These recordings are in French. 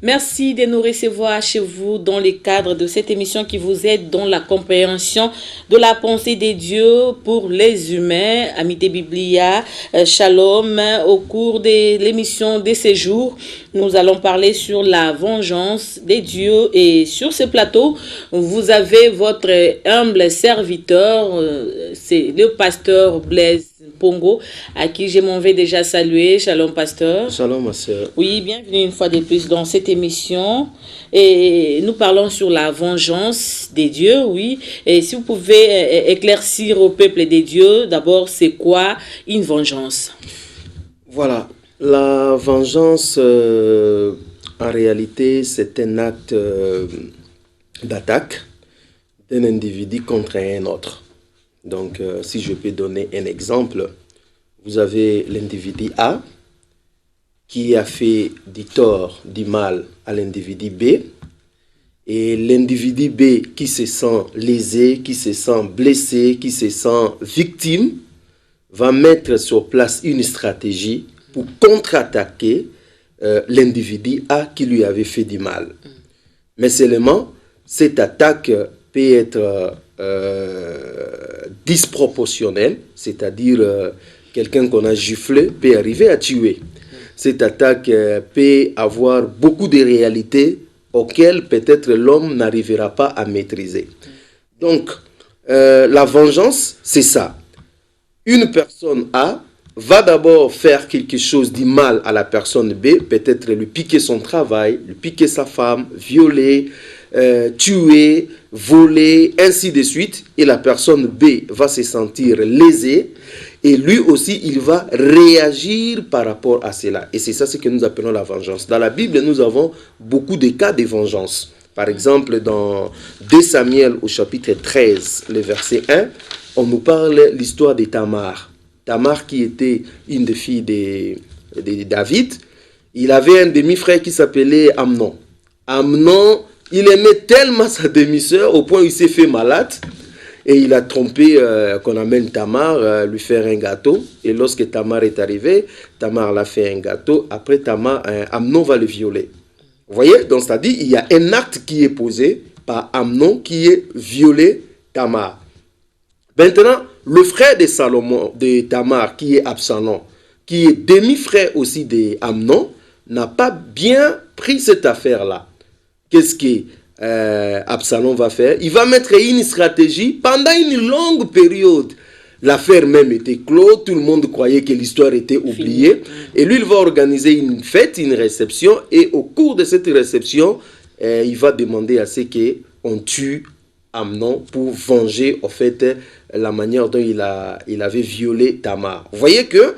Merci de nous recevoir chez vous dans le cadre de cette émission qui vous aide dans la compréhension de la pensée de Dieu pour les humains. Amité Biblia, Shalom. Au cours de l'émission de ce jour, nous allons parler sur la vengeance des dieux et sur ce plateau, vous avez votre humble serviteur, c'est le pasteur Blaise Pongo, à qui je m'en vais déjà saluer. Shalom, pasteur. Shalom, ma sœur. Oui, bienvenue une fois de plus dans cette émission. Et nous parlons sur la vengeance des dieux, oui. Et si vous pouvez éclaircir au peuple des dieux, d'abord, c'est quoi une vengeance? Voilà, la vengeance, en réalité, c'est un acte d'attaque d'un individu contre un autre. Donc, si je peux donner un exemple, vous avez l'individu A qui a fait du tort, du mal à l'individu B, et l'individu B qui se sent lésé, qui se sent blessé, qui se sent victime, va mettre sur place une stratégie pour contre-attaquer l'individu A qui lui avait fait du mal. Mais seulement, cette attaque peut être disproportionnelle, c'est-à-dire quelqu'un qu'on a giflé peut arriver à tuer. Cette attaque peut avoir beaucoup de réalités auxquelles peut-être l'homme n'arrivera pas à maîtriser. Donc, la vengeance, c'est ça. Une personne A va d'abord faire quelque chose de mal à la personne B, peut-être lui piquer son travail, lui piquer sa femme, violer, tuer, voler, ainsi de suite. Et la personne B va se sentir lésée. Et lui aussi, il va réagir par rapport à cela. Et c'est ça ce que nous appelons la vengeance. Dans la Bible, nous avons beaucoup de cas de vengeance. Par exemple, dans 2 Samuel au chapitre 13, le verset 1, on nous parle l'histoire de Tamar. Tamar qui était une des filles de David. Il avait un demi-frère qui s'appelait Amnon. Amnon, il aimait tellement sa demi-sœur au point où il s'est fait malade. Et il a trompé qu'on amène Tamar lui faire un gâteau. Et lorsque Tamar est arrivé, Tamar l'a fait un gâteau. Après, Amnon va le violer. Vous voyez? Donc, c'est-à-dire il y a un acte qui est posé par Amnon qui est violer Tamar. Maintenant, le frère de Salomon, de Tamar, qui est Absalom, qui est demi-frère aussi d'Amnon, n'a pas bien pris cette affaire-là. Qu'est-ce que Absalom va faire? Il va mettre une stratégie pendant une longue période. L'affaire même était close, tout le monde croyait que l'histoire était oubliée. Et lui, il va organiser une fête, une réception, et au cours de cette réception, il va demander à ce qu'on tue Amnon pour venger, en fait, la manière dont il avait violé Tamar. Vous voyez que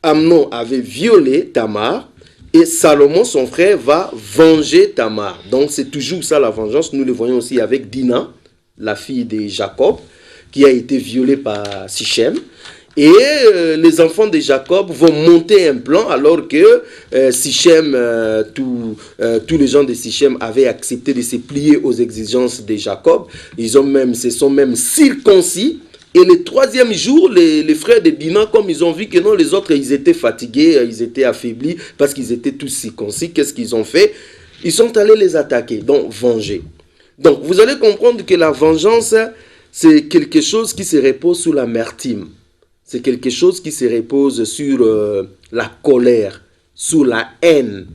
Amnon avait violé Tamar, et Salomon, son frère, va venger Tamar. Donc, c'est toujours ça la vengeance. Nous le voyons aussi avec Dina, la fille de Jacob, qui a été violée par Sichem. Et les enfants de Jacob vont monter un plan alors que Sichem, tous les gens de Sichem avaient accepté de se plier aux exigences de Jacob. Ils se sont même circoncis. Et le troisième jour, les frères de Dina, comme ils ont vu que non, les autres, ils étaient fatigués, ils étaient affaiblis parce qu'ils étaient tous circoncis. Qu'est-ce qu'ils ont fait? Ils sont allés les attaquer, donc venger. Donc, vous allez comprendre que la vengeance, c'est quelque chose qui se repose sur l'amertume. C'est quelque chose qui se repose sur la colère, sur la haine,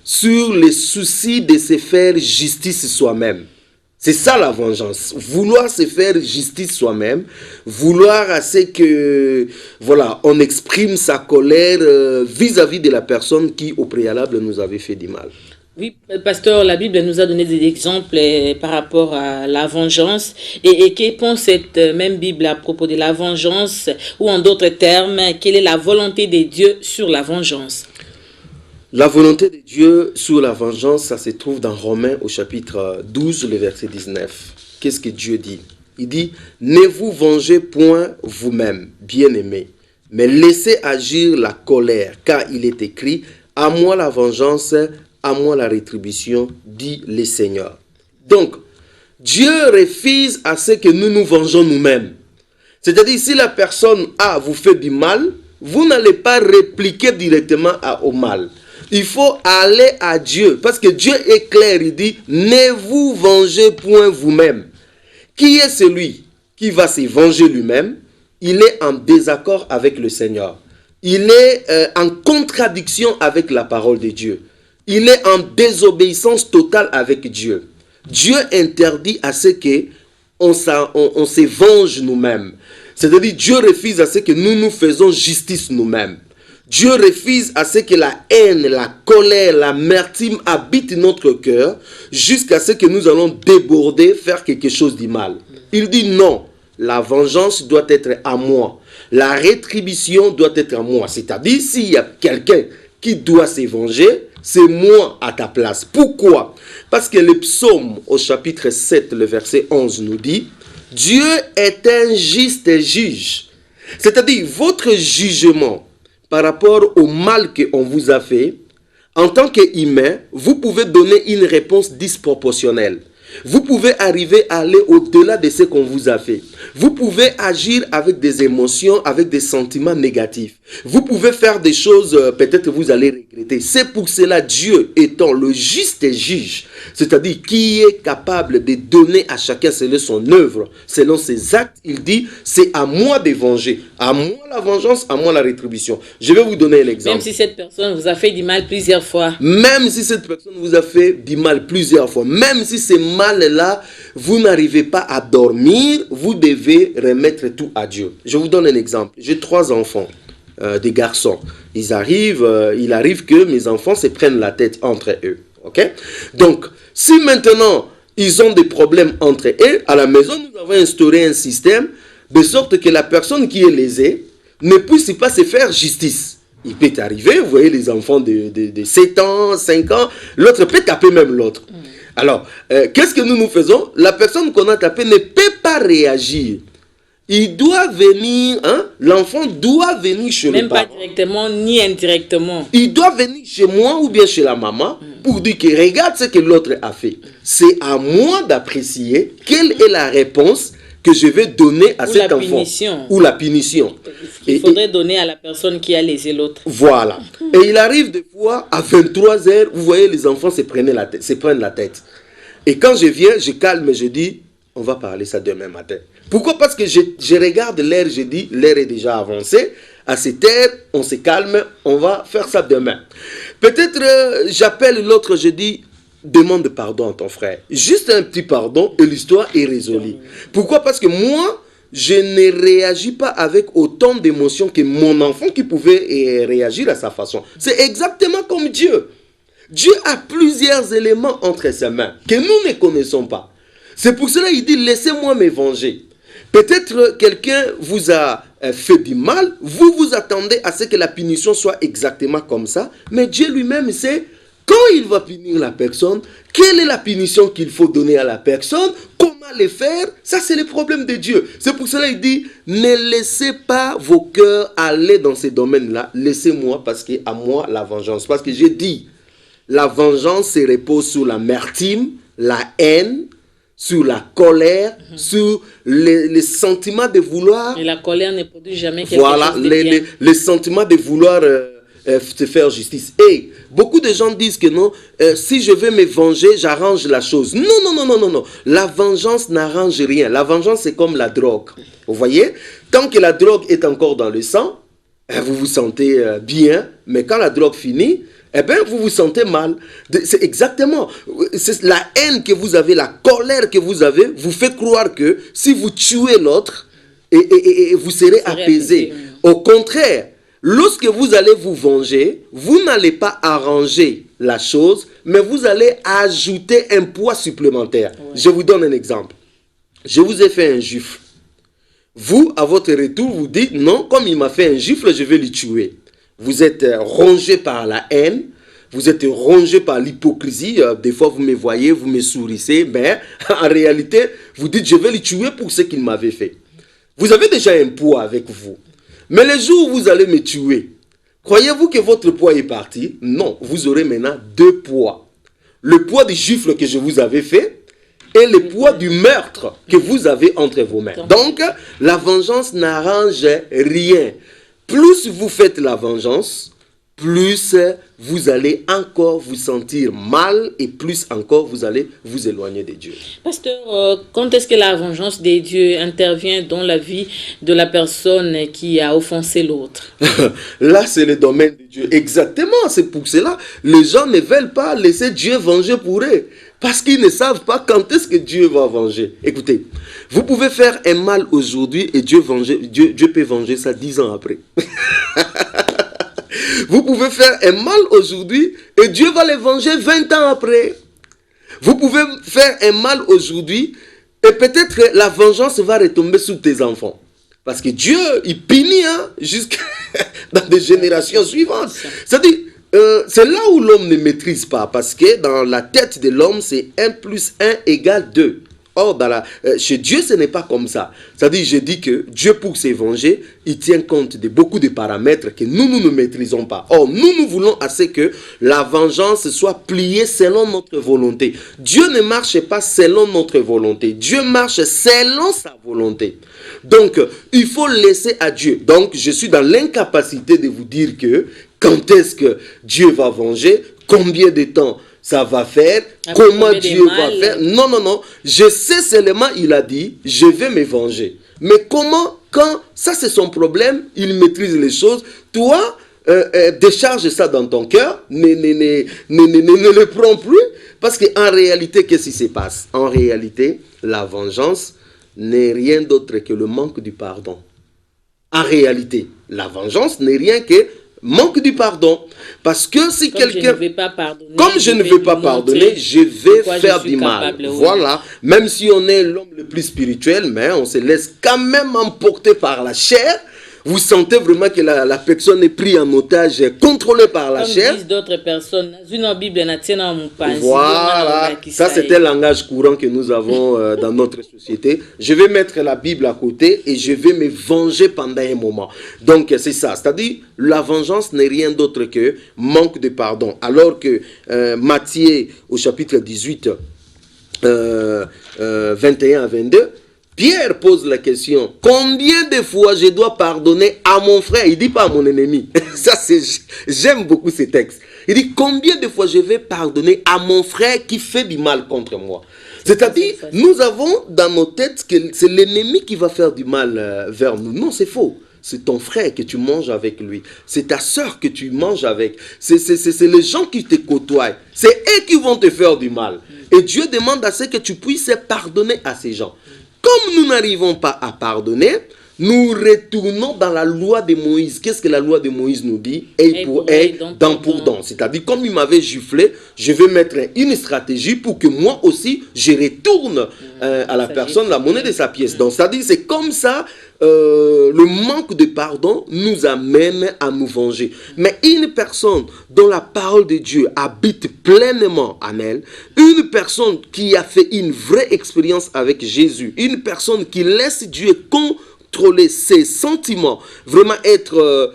sur le souci de se faire justice soi-même. C'est ça la vengeance. Vouloir se faire justice soi-même, vouloir à ce que, voilà, on exprime sa colère vis-à-vis de la personne qui, au préalable, nous avait fait du mal. Oui, pasteur, la Bible nous a donné des exemples par rapport à la vengeance. Et que pense cette même Bible à propos de la vengeance, ou en d'autres termes, quelle est la volonté de Dieu sur la vengeance? La volonté de Dieu sur la vengeance, ça se trouve dans Romains au chapitre 12, le verset 19. Qu'est-ce que Dieu dit? Il dit, ne vous vengez point vous-même, bien-aimés, mais laissez agir la colère, car il est écrit, à moi la vengeance, à moi la rétribution, dit le Seigneur. Donc, Dieu refuse à ce que nous nous vengeons nous-mêmes. C'est-à-dire, si la personne A vous fait du mal, vous n'allez pas répliquer directement au mal. Il faut aller à Dieu. Parce que Dieu est clair, il dit, ne vous vengez point vous-même. Qui est celui qui va se venger lui-même? Il est en désaccord avec le Seigneur. Il est en contradiction avec la parole de Dieu. Il est en désobéissance totale avec Dieu. Dieu interdit à ce que on se venge nous-mêmes. C'est-à-dire, Dieu refuse à ce que nous faisons justice nous-mêmes. Dieu refuse à ce que la haine, la colère, l'amertume habitent notre cœur jusqu'à ce que nous allons déborder, faire quelque chose de mal. Il dit non, la vengeance doit être à moi. La rétribution doit être à moi. C'est-à-dire, s'il y a quelqu'un qui doit se venger, c'est moi à ta place. Pourquoi? Parce que le psaume au chapitre 7, le verset 11 nous dit, Dieu est un juste juge. C'est-à-dire, votre jugement par rapport au mal qu'on vous a fait, en tant qu'humain, vous pouvez donner une réponse disproportionnelle. Vous pouvez arriver à aller au-delà de ce qu'on vous a fait. Vous pouvez agir avec des émotions, avec des sentiments négatifs. Vous pouvez faire des choses, peut-être vous allez regretter. C'est pour cela, Dieu étant le juste juge, c'est-à-dire qui est capable de donner à chacun selon son œuvre, selon ses actes, il dit, c'est à moi de venger. À moi la vengeance, à moi la rétribution. Je vais vous donner un exemple. Même si cette personne vous a fait du mal plusieurs fois. Même si cette personne vous a fait du mal plusieurs fois. Même si c'est mal-là, vous n'arrivez pas à dormir, vous devez remettre tout à Dieu. Je vous donne un exemple. J'ai 3 enfants, des garçons. Il arrive que mes enfants se prennent la tête entre eux. Ok? Donc, si maintenant ils ont des problèmes entre eux, à la maison, nous avons instauré un système de sorte que la personne qui est lésée ne puisse pas se faire justice. Il peut arriver, vous voyez les enfants de 7 ans, 5 ans, l'autre peut taper même l'autre. Alors, qu'est-ce que nous faisons? La personne qu'on a tapée ne peut pas réagir. Il doit venir, l'enfant doit venir chez le parent. Même pas directement ni indirectement. Il doit venir chez moi ou bien chez la maman pour dire que regarde ce que l'autre a fait. C'est à moi d'apprécier quelle est la réponse que je vais donner à cet enfant. Ou la punition. Il faudrait donner à la personne qui a lésé l'autre. Voilà. Et il arrive des fois, à 23h, vous voyez les enfants se prennent la tête. Et quand je viens, je calme et je dis, on va parler ça demain matin. Pourquoi? Parce que je regarde l'heure, je dis, l'heure est déjà avancée. À cette heure, on se calme, on va faire ça demain. Peut-être j'appelle l'autre, je dis, demande pardon à ton frère. Juste un petit pardon et l'histoire est résolue. Pourquoi? Parce que moi, je ne réagis pas avec autant d'émotions que mon enfant qui pouvait réagir à sa façon. C'est exactement comme Dieu. Dieu a plusieurs éléments entre ses mains que nous ne connaissons pas. C'est pour cela qu'il dit, laissez-moi me venger. Peut-être quelqu'un vous a fait du mal, vous vous attendez à ce que la punition soit exactement comme ça, mais Dieu lui-même sait quand il va punir la personne, quelle est la punition qu'il faut donner à la personne, comment le faire, ça c'est le problème de Dieu. C'est pour cela qu'il dit, ne laissez pas vos cœurs aller dans ces domaines-là, laissez-moi parce que à moi la vengeance. Parce que j'ai dit, la vengeance se repose sur l'amertume, la haine, sur la colère, sur les sentiments de vouloir. Et la colère ne produit jamais quelque chose de bien. Les sentiments de vouloir se faire justice. Et beaucoup de gens disent que non, si je veux me venger, j'arrange la chose. Non. La vengeance n'arrange rien. La vengeance, c'est comme la drogue. Vous voyez? Tant que la drogue est encore dans le sang, vous vous sentez bien. Mais quand la drogue finit, vous vous sentez mal. C'est exactement. C'est la haine que vous avez, la colère que vous avez, vous fait croire que si vous tuez l'autre, et vous serez apaisé. Au contraire, lorsque vous allez vous venger, vous n'allez pas arranger la chose, mais vous allez ajouter un poids supplémentaire. Ouais. Je vous donne un exemple. Je vous ai fait un gifle. Vous, à votre retour, vous dites, non, comme il m'a fait un gifle, je vais le tuer. Vous êtes rongé par la haine, vous êtes rongé par l'hypocrisie. Des fois, vous me voyez, vous me sourissez, mais en réalité, vous dites, je vais le tuer pour ce qu'il m'avait fait. Vous avez déjà un poids avec vous. Mais le jour où vous allez me tuer, croyez-vous que votre poids est parti? Non, vous aurez maintenant 2 poids. Le poids du gifle que je vous avais fait et le poids du meurtre que vous avez entre vos mains. Donc, la vengeance n'arrange rien. Plus vous faites la vengeance, plus vous allez encore vous sentir mal et plus encore vous allez vous éloigner de Dieu. Pasteur, quand est-ce que la vengeance de Dieu intervient dans la vie de la personne qui a offensé l'autre? Là, c'est le domaine de Dieu. Exactement, c'est pour cela les gens ne veulent pas laisser Dieu venger pour eux. Parce qu'ils ne savent pas quand est-ce que Dieu va venger. Écoutez, vous pouvez faire un mal aujourd'hui et Dieu peut venger ça 10 ans après. Vous pouvez faire un mal aujourd'hui et Dieu va le venger 20 ans après. Vous pouvez faire un mal aujourd'hui et peut-être que la vengeance va retomber sur tes enfants. Parce que Dieu, il punit jusqu'à dans des générations suivantes. C'est-à-dire, c'est là où l'homme ne maîtrise pas. Parce que dans la tête de l'homme, c'est 1 plus 1 égale 2. Or, chez Dieu, ce n'est pas comme ça. C'est-à-dire, je dis que Dieu, pour se venger, il tient compte de beaucoup de paramètres que nous ne maîtrisons pas. Or, nous voulons assez que la vengeance soit pliée selon notre volonté. Dieu ne marche pas selon notre volonté. Dieu marche selon sa volonté. Donc, il faut laisser à Dieu. Donc, je suis dans l'incapacité de vous dire que quand est-ce que Dieu va venger, combien de temps ça va faire, comment Dieu va faire. Non. Je sais seulement, il a dit, je vais me venger. Mais comment, quand, ça c'est son problème, il maîtrise les choses. Toi, décharge ça dans ton cœur, ne le prends plus. Parce qu'en réalité, qu'est-ce qui se passe? En réalité, la vengeance n'est rien d'autre que le manque du pardon. En réalité, la vengeance n'est rien que manque du pardon. Parce que si quelqu'un... Comme je ne vais pas pardonner, je vais faire du mal. Voilà. Même si on est l'homme le plus spirituel, mais on se laisse quand même emporter par la chair. Vous sentez vraiment que la personne est prise en otage, contrôlée par la chair. Comme disent d'autres personnes. Voilà. Ça, c'est un langage courant que nous avons dans notre société. Je vais mettre la Bible à côté et je vais me venger pendant un moment. Donc, c'est ça. C'est-à-dire, la vengeance n'est rien d'autre que manque de pardon. Alors que Matthieu, au chapitre 18, 21 à 22, Pierre pose la question, combien de fois je dois pardonner à mon frère? Il ne dit pas à mon ennemi. Ça, j'aime beaucoup ces textes. Il dit, combien de fois je vais pardonner à mon frère qui fait du mal contre moi? C'est-à-dire, nous avons dans nos têtes que c'est l'ennemi qui va faire du mal vers nous. Non, c'est faux. C'est ton frère que tu manges avec lui. C'est ta soeur que tu manges avec. C'est les gens qui te côtoient. C'est eux qui vont te faire du mal. Et Dieu demande à ce que tu puisses pardonner à ces gens. Comme nous n'arrivons pas à pardonner, nous retournons dans la loi de Moïse. Qu'est-ce que la loi de Moïse nous dit? Et pour dent pour dent. C'est-à-dire, comme il m'avait giflé, je vais mettre une stratégie pour que moi aussi, je retourne à la personne la monnaie de sa pièce. Donc, c'est-à-dire, c'est comme ça, le manque de pardon nous amène à nous venger. Mais une personne dont la parole de Dieu habite pleinement en elle, une personne qui a fait une vraie expérience avec Jésus, une personne qui laisse Dieu contrôler ses sentiments, vraiment être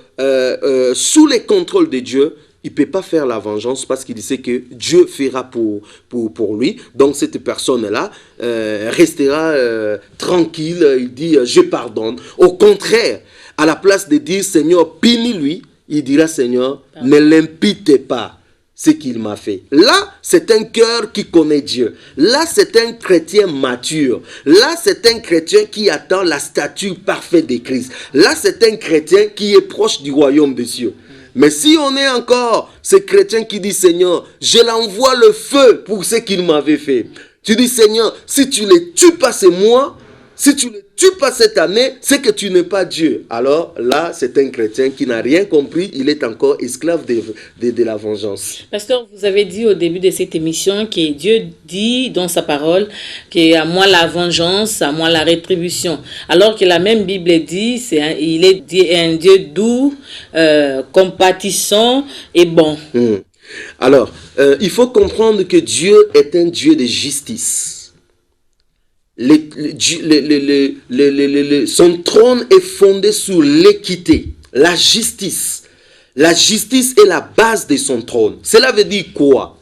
sous le contrôle de Dieu, il ne peut pas faire la vengeance parce qu'il sait que Dieu fera pour lui. Donc cette personne-là restera tranquille, il dit je pardonne. Au contraire, à la place de dire Seigneur, punis-lui, il dira Seigneur, ne l'impute pas ce qu'il m'a fait. Là, c'est un cœur qui connaît Dieu. Là, c'est un chrétien mature. Là, c'est un chrétien qui attend la stature parfaite de Christ. Là, c'est un chrétien qui est proche du royaume des cieux. Mais si on est encore ce chrétien qui dit Seigneur, je l'envoie le feu pour ce qu'il m'avait fait. Tu dis Seigneur, si tu ne les tues pas, c'est moi. Si tu ne les tues pas cette année, c'est que tu n'es pas Dieu. Alors là, c'est un chrétien qui n'a rien compris. Il est encore esclave de la vengeance. Pasteur, vous avez dit au début de cette émission que Dieu dit dans sa parole qu'à moi la vengeance, à moi la rétribution. Alors que la même Bible dit, il est un Dieu doux, compatissant et bon. Alors, il faut comprendre que Dieu est un Dieu de justice. Son trône est fondé sur l'équité, la justice. La justice est la base de son trône. Cela veut dire quoi?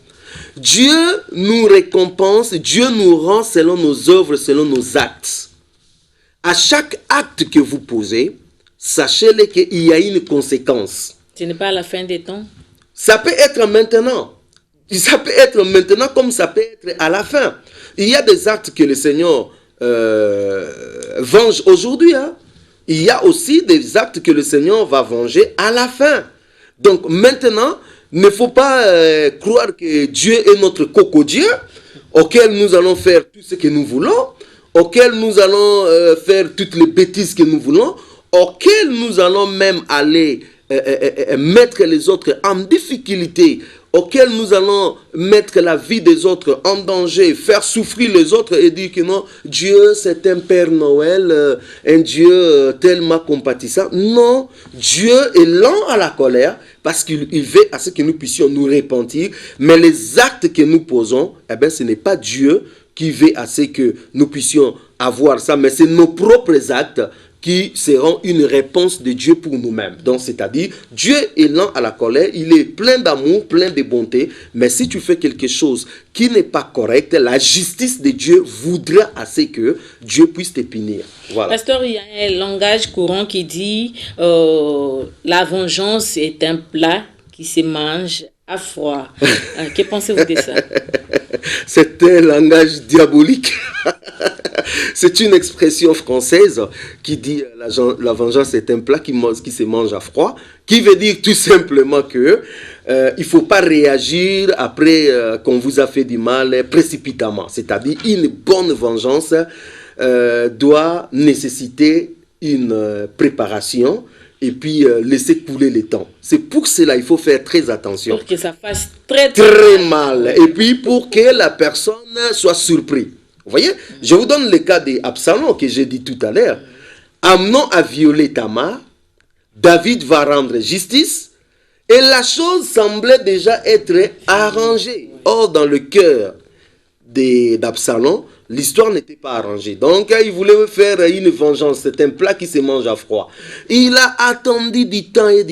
Dieu nous récompense, Dieu nous rend selon nos œuvres, selon nos actes. À chaque acte que vous posez, sachez-le qu'il y a une conséquence. Ce n'est pas à la fin des temps. Ça peut être maintenant. Ça peut être maintenant comme ça peut être à la fin. Il y a des actes que le Seigneur venge aujourd'hui. Hein. Il y a aussi des actes que le Seigneur va venger à la fin. Donc maintenant, il ne faut pas croire que Dieu est notre coco-Dieu, auquel nous allons faire tout ce que nous voulons, auquel nous allons faire toutes les bêtises que nous voulons, auquel nous allons même aller mettre les autres en difficulté, auquel nous allons mettre la vie des autres en danger, faire souffrir les autres et dire que non, Dieu c'est un Père Noël, un Dieu tellement compatissant. Non, Dieu est lent à la colère parce qu'il veut à ce que nous puissions nous repentir, mais les actes que nous posons, eh bien, ce n'est pas Dieu qui veut à ce que nous puissions avoir ça, mais c'est nos propres actes qui seront une réponse de Dieu pour nous-mêmes. Donc, c'est-à-dire, Dieu est lent à la colère, il est plein d'amour, plein de bonté, mais si tu fais quelque chose qui n'est pas correct, la justice de Dieu voudra assez que Dieu puisse te punir. Voilà. Pasteur, il y a un langage courant qui dit la vengeance est un plat qui se mange à froid. Que pensez-vous de ça? C'est un langage diabolique. C'est une expression française qui dit la vengeance est un plat qui se mange à froid, qui veut dire tout simplement que il ne faut pas réagir après qu'on vous a fait du mal précipitamment. C'est-à-dire une bonne vengeance doit nécessiter une préparation et puis laisser couler le temps. C'est pour cela il faut faire très attention. Pour que ça fasse très mal. Et puis pour que la personne soit surprise. Vous voyez, je vous donne le cas d'Absalom que j'ai dit tout à l'heure. Amnon a violé Tamar, David va rendre justice, et la chose semblait déjà être arrangée. Or, dans le cœur d'Absalom, l'histoire n'était pas arrangée. Donc, il voulait faire une vengeance. C'est un plat qui se mange à froid. Il a attendu du temps, et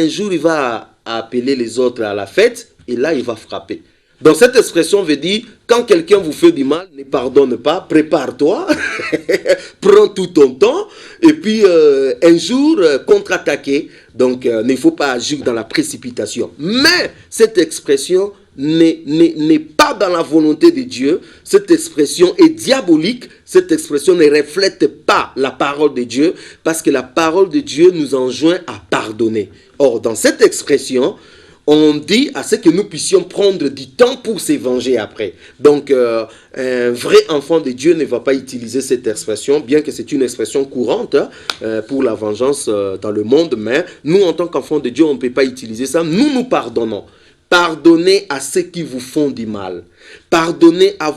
un jour, il va appeler les autres à la fête, et là, il va frapper. Donc cette expression veut dire, quand quelqu'un vous fait du mal, ne pardonne pas, prépare-toi, prends tout ton temps, et puis un jour, contre-attaquer. Donc il ne faut pas agir dans la précipitation. Mais cette expression n'est pas dans la volonté de Dieu, cette expression est diabolique, cette expression ne reflète pas la parole de Dieu, parce que la parole de Dieu nous enjoint à pardonner. Or, dans cette expression, on dit à ce que nous puissions prendre du temps pour se venger après. Donc, un vrai enfant de Dieu ne va pas utiliser cette expression, bien que c'est une expression courante pour la vengeance dans le monde, mais nous, en tant qu'enfants de Dieu, on ne peut pas utiliser ça. Nous pardonnons. Pardonnez à ceux qui vous font du mal. Pardonnez à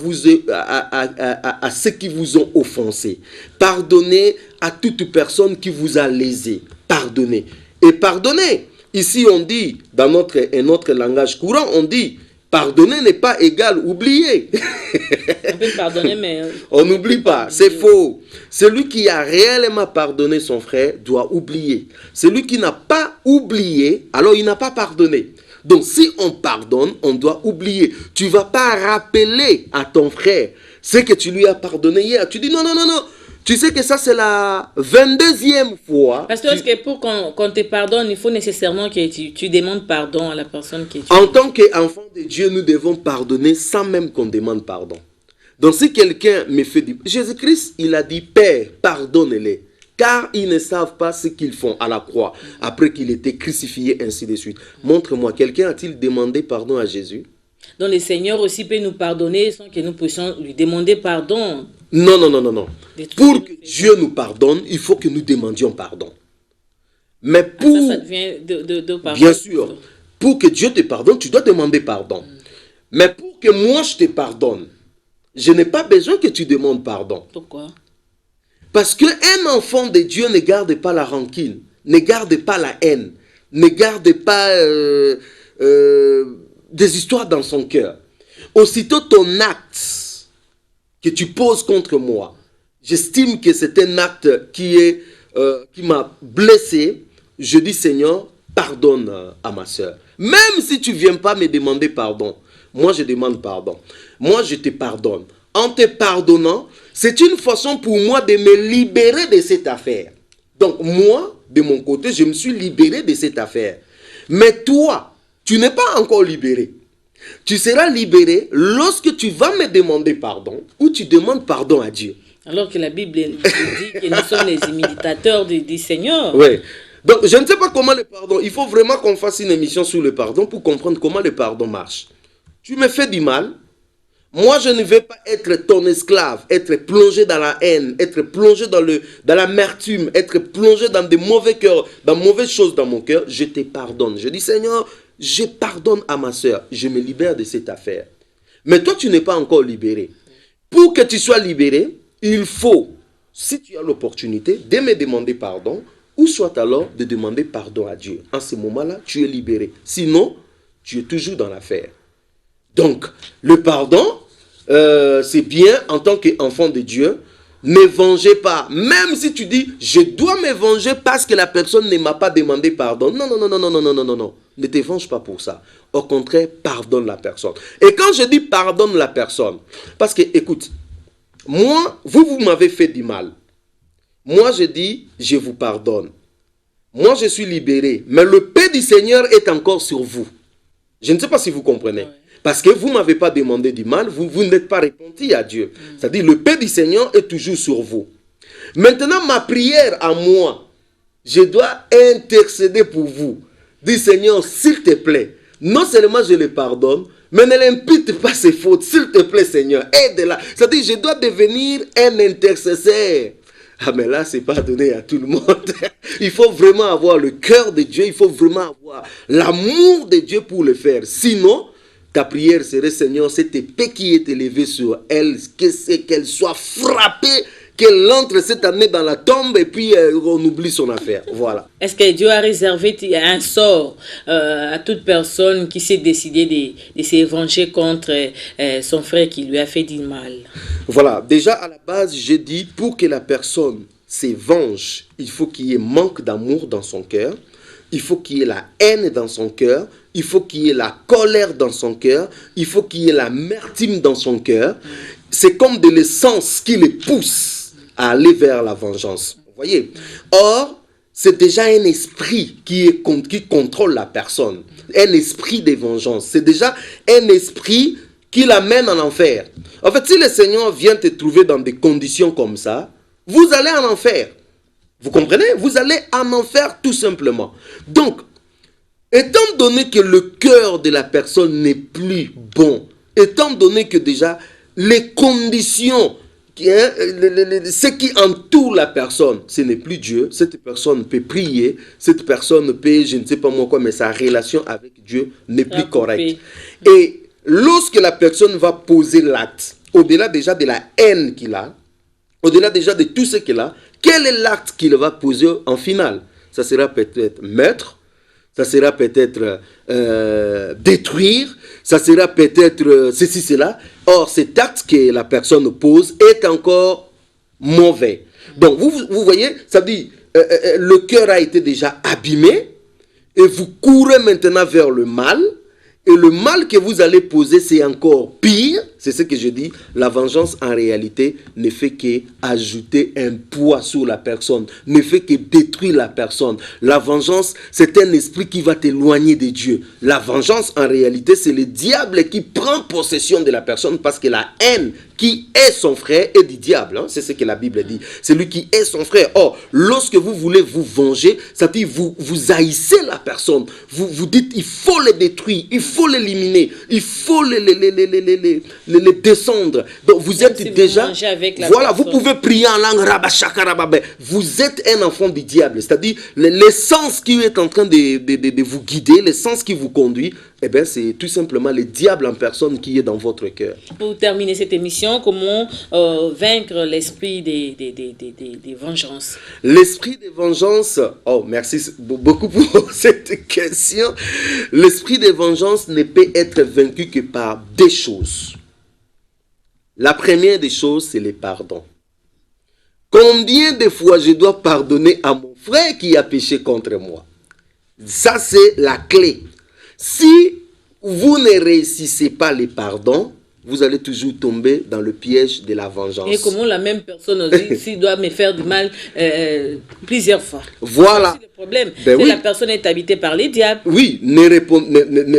ceux qui vous ont offensé. Pardonnez à toute personne qui vous a lésé. Pardonnez. Et pardonnez. Ici, on dit, dans un autre langage courant, on dit, pardonner n'est pas égal oublier. On peut pardonner, mais... On n'oublie pas, c'est faux. Celui qui a réellement pardonné son frère doit oublier. Celui qui n'a pas oublié, alors il n'a pas pardonné. Donc, si on pardonne, on doit oublier. Tu ne vas pas rappeler à ton frère ce que tu lui as pardonné hier. Tu dis, non. Tu sais que ça, c'est la 22e fois. Parce que pour qu'on te pardonne, il faut nécessairement que tu demandes pardon à la personne qui est... En tant qu'enfant de Dieu, nous devons pardonner sans même qu'on demande pardon. Donc, si quelqu'un me fait du... Jésus-Christ, il a dit, Père, pardonne-les, car ils ne savent pas ce qu'ils font à la croix, après qu'il était crucifié, ainsi de suite. Montre-moi, quelqu'un a-t-il demandé pardon à Jésus? Donc, le Seigneur aussi peut nous pardonner sans que nous puissions lui demander pardon. Non. Pour que Dieu nous pardonne, il faut que nous demandions pardon. Mais pour... ça devient de pardon. Bien sûr. Pour que Dieu te pardonne, tu dois demander pardon. Mais pour que moi je te pardonne, je n'ai pas besoin que tu demandes pardon. Pourquoi? Parce qu'un enfant de Dieu ne garde pas la rancune, ne garde pas la haine, ne garde pas des histoires dans son cœur. Aussitôt ton acte que tu poses contre moi, j'estime que c'est un acte qui m'a blessé, je dis Seigneur, pardonne à ma soeur. Même si tu ne viens pas me demander pardon, moi je demande pardon. Moi je te pardonne. En te pardonnant, c'est une façon pour moi de me libérer de cette affaire. Donc moi, de mon côté, je me suis libéré de cette affaire. Mais toi, tu n'es pas encore libéré. Tu seras libéré lorsque tu vas me demander pardon ou tu demandes pardon à Dieu. Alors que la Bible dit que nous sommes les imitateurs du Seigneur. Oui. Donc, je ne sais pas comment le pardon... Il faut vraiment qu'on fasse une émission sur le pardon pour comprendre comment le pardon marche. Tu me fais du mal. Moi, je ne vais pas être ton esclave, être plongé dans la haine, être plongé dans l'amertume, être plongé dans des mauvais cœurs, dans de mauvaises choses dans mon cœur. Je te pardonne. Je dis, Seigneur, je pardonne à ma soeur. Je me libère de cette affaire. Mais toi, tu n'es pas encore libéré. Pour que tu sois libéré, il faut, si tu as l'opportunité, de me demander pardon, ou soit alors de demander pardon à Dieu. En ce moment-là, tu es libéré. Sinon, tu es toujours dans l'affaire. Donc, le pardon, c'est bien en tant qu'enfant de Dieu. Ne vengez pas. Même si tu dis, je dois me venger parce que la personne ne m'a pas demandé pardon. Non, non, non, non, non, non, non, non, non, non. Ne te venge pas pour ça. Au contraire, pardonne la personne. Et quand je dis pardonne la personne, parce que, écoute, moi, vous m'avez fait du mal. Moi, je dis, je vous pardonne. Moi, je suis libéré. Mais le paix du Seigneur est encore sur vous. Je ne sais pas si vous comprenez. Ouais. Parce que vous ne m'avez pas demandé du mal, vous n'êtes pas repenti à Dieu. C'est-à-dire, le paix du Seigneur est toujours sur vous. Maintenant, ma prière à moi, je dois intercéder pour vous. Dis, Seigneur, s'il te plaît, non seulement je le pardonne, mais ne l'impute pas ses fautes. S'il te plaît, Seigneur, aide-la. C'est-à-dire, je dois devenir un intercesseur. Ah, mais là, ce n'est pas donné à tout le monde. Il faut vraiment avoir le cœur de Dieu. Il faut vraiment avoir l'amour de Dieu pour le faire. Sinon, ta prière serait, Seigneur, cette épée qui est élevée sur elle, qu'elle soit frappée, qu'elle entre cette année dans la tombe et puis on oublie son affaire. Voilà. Est-ce que Dieu a réservé un sort à toute personne qui s'est décidée de se venger contre son frère qui lui a fait du mal? Voilà. Déjà, à la base, j'ai dit, pour que la personne se venge, il faut qu'il y ait manque d'amour dans son cœur. Il faut qu'il y ait la haine dans son cœur. Il faut qu'il y ait la colère dans son cœur. Il faut qu'il y ait l'amertume dans son cœur. C'est comme de l'essence qui le pousse à aller vers la vengeance. Vous voyez? Or, c'est déjà un esprit qui contrôle la personne. Un esprit de vengeance. C'est déjà un esprit qui l'amène en enfer. En fait, si le Seigneur vient te trouver dans des conditions comme ça, vous allez en enfer. Vous comprenez? Vous allez en enfer tout simplement. Donc, étant donné que le cœur de la personne n'est plus bon, étant donné que déjà les conditions, ce qui entoure la personne, ce n'est plus Dieu, cette personne peut prier, cette personne peut, je ne sais pas moi quoi, mais sa relation avec Dieu n'est plus correcte. Et lorsque la personne va poser l'acte, au-delà déjà de la haine qu'il a, au-delà déjà de tout ce qu'il a, quel est l'acte qu'il va poser en finale? Ça sera peut-être meurtre, ça sera peut-être détruire, ça sera peut-être ceci, cela. Or, cet acte que la personne pose est encore mauvais. Donc, vous voyez, ça dit, le cœur a été déjà abîmé et vous courez maintenant vers le mal. Et le mal que vous allez poser, c'est encore pire. C'est ce que je dis. La vengeance, en réalité, ne fait qu'ajouter un poids sur la personne. Ne fait que détruire la personne. La vengeance, c'est un esprit qui va t'éloigner de Dieu. La vengeance, en réalité, c'est le diable qui prend possession de la personne parce que la haine qui est son frère est du diable. Hein? C'est ce que la Bible dit. C'est lui qui est son frère. Or, lorsque vous voulez vous venger, ça dit vous haïssez la personne. Vous dites, il faut le détruire, il faut l'éliminer, il faut les descendre. Donc, vous êtes si déjà... Voilà, vous pouvez prier en langue rabashakarababe. Vous êtes un enfant du diable. C'est-à-dire, l'essence qui est en train de vous guider, l'essence qui vous conduit, eh bien, c'est tout simplement le diable en personne qui est dans votre cœur. Pour terminer cette émission, comment vaincre l'esprit des vengeances? L'esprit des vengeances, oh merci beaucoup pour cette question. L'esprit des vengeances ne peut être vaincu que par deux choses. La première des choses, c'est le pardon. Combien de fois je dois pardonner à mon frère qui a péché contre moi? Ça, c'est la clé. Si vous ne réussissez pas le pardon, vous allez toujours tomber dans le piège de la vengeance. Et comment la même personne aussi, s'il doit me faire du mal plusieurs fois. Voilà. C'est le problème. Ben oui. La personne est habitée par les diables. Oui,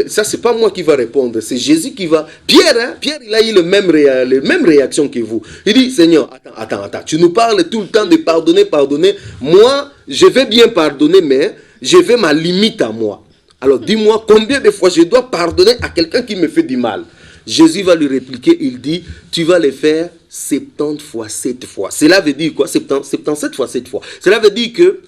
ça c'est pas moi qui va répondre, c'est Jésus qui va. Pierre, il a eu les mêmes réactions que vous. Il dit, Seigneur, attends, tu nous parles tout le temps de pardonner. Moi, je vais bien pardonner, mais je vais ma limite à moi. Alors dis-moi combien de fois je dois pardonner à quelqu'un qui me fait du mal. Jésus va lui répliquer, il dit, tu vas le faire 70 fois 7 fois. Cela veut dire quoi? 77 fois 7 fois. Cela veut dire que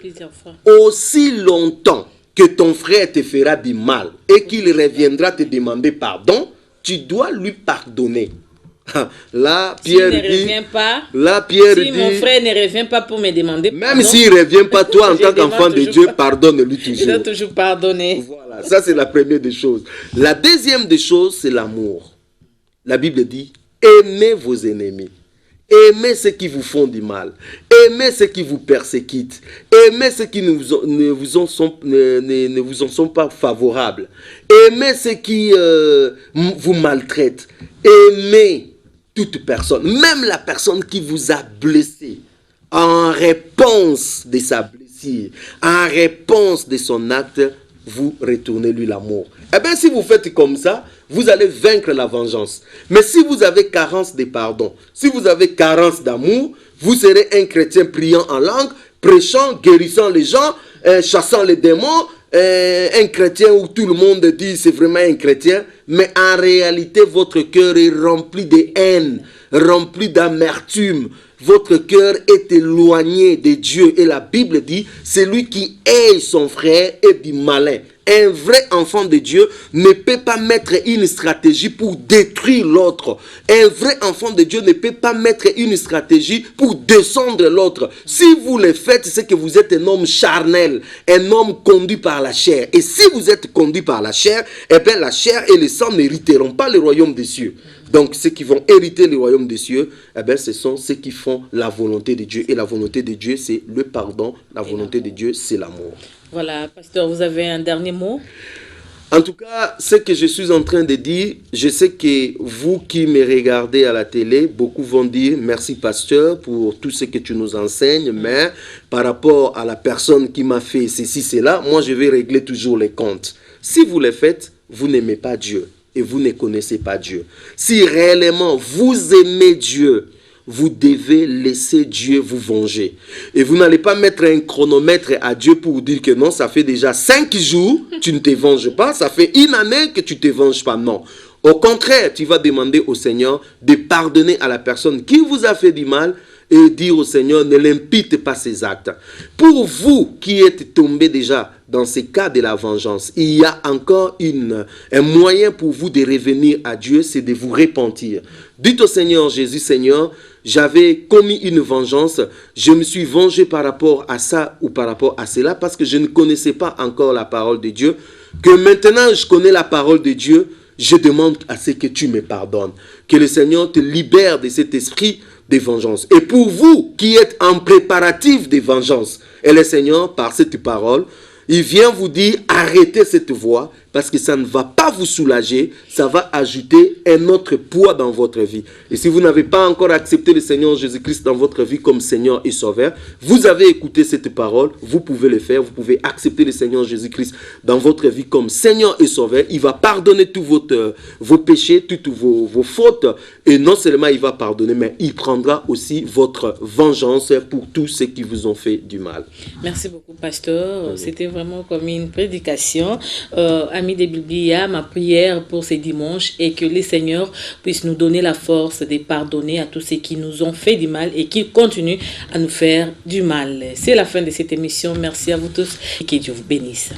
aussi longtemps que ton frère te fera du mal et qu'il reviendra te demander pardon, tu dois lui pardonner. Là, Pierre dit, mon frère ne revient pas pour me demander pardon, même s'il ne revient pas, toi en tant qu'enfant de Dieu, pardonne-lui toujours. Je dois toujours pardonner. Voilà, ça c'est la première des choses. La deuxième des choses, c'est l'amour. La Bible dit, aimez vos ennemis. Aimez ceux qui vous font du mal. Aimez ceux qui vous persécutent. Aimez ceux qui ne vous en sont pas favorables. Aimez ceux qui vous maltraitent. Aimez toute personne, même la personne qui vous a blessé, en réponse de sa blessure, en réponse de son acte, vous retournez lui l'amour. Eh bien, si vous faites comme ça, vous allez vaincre la vengeance. Mais si vous avez carence de pardon, si vous avez carence d'amour, vous serez un chrétien priant en langue, prêchant, guérissant les gens, chassant les démons, un chrétien où tout le monde dit c'est vraiment un chrétien, mais en réalité votre cœur est rempli de haine, rempli d'amertume. Votre cœur est éloigné de Dieu. Et la Bible dit, celui qui hait son frère est du malin. Un vrai enfant de Dieu ne peut pas mettre une stratégie pour détruire l'autre. Un vrai enfant de Dieu ne peut pas mettre une stratégie pour descendre l'autre. Si vous le faites, c'est que vous êtes un homme charnel, un homme conduit par la chair. Et si vous êtes conduit par la chair, eh bien la chair et le sang n'hériteront pas le royaume des cieux. Donc ceux qui vont hériter le royaume des cieux, eh bien, ce sont ceux qui font la volonté de Dieu. Et la volonté de Dieu, c'est le pardon. La volonté de Dieu, c'est l'amour. Voilà, pasteur, vous avez un dernier mot? En tout cas, ce que je suis en train de dire, je sais que vous qui me regardez à la télé, beaucoup vont dire merci pasteur pour tout ce que tu nous enseignes, mais par rapport à la personne qui m'a fait ceci, cela, moi je vais régler toujours les comptes. Si vous le faites, vous n'aimez pas Dieu et vous ne connaissez pas Dieu. Si réellement vous aimez Dieu, vous devez laisser Dieu vous venger. Et vous n'allez pas mettre un chronomètre à Dieu pour vous dire que non, ça fait déjà 5 jours, tu ne te venges pas. Ça fait 1 année que tu ne te venges pas. Non. Au contraire, tu vas demander au Seigneur de pardonner à la personne qui vous a fait du mal et dire au Seigneur, ne l'impute pas ses actes. Pour vous qui êtes tombés déjà dans ces cas de la vengeance, il y a encore un moyen pour vous de revenir à Dieu, c'est de vous repentir. Dites au Seigneur Jésus, Seigneur, j'avais commis une vengeance, je me suis vengé par rapport à ça ou par rapport à cela parce que je ne connaissais pas encore la parole de Dieu. Que maintenant je connais la parole de Dieu, je demande à ce que tu me pardonnes. Que le Seigneur te libère de cet esprit de vengeance. Et pour vous qui êtes en préparatif de vengeance, et le Seigneur, par cette parole, il vient vous dire, arrêtez cette voie, parce que ça ne va pas vous soulager, ça va ajouter un autre poids dans votre vie. Et si vous n'avez pas encore accepté le Seigneur Jésus-Christ dans votre vie comme Seigneur et Sauveur, vous avez écouté cette parole, vous pouvez le faire, vous pouvez accepter le Seigneur Jésus-Christ dans votre vie comme Seigneur et Sauveur. Il va pardonner tous vos péchés, toutes vos fautes, et non seulement il va pardonner, mais il prendra aussi votre vengeance pour tous ceux qui vous ont fait du mal. Merci beaucoup, pasteur. C'était vraiment comme une prédication. Amis de Biblia, ma prière pour ce dimanche est que le Seigneur puisse nous donner la force de pardonner à tous ceux qui nous ont fait du mal et qui continuent à nous faire du mal. C'est la fin de cette émission. Merci à vous tous et que Dieu vous bénisse.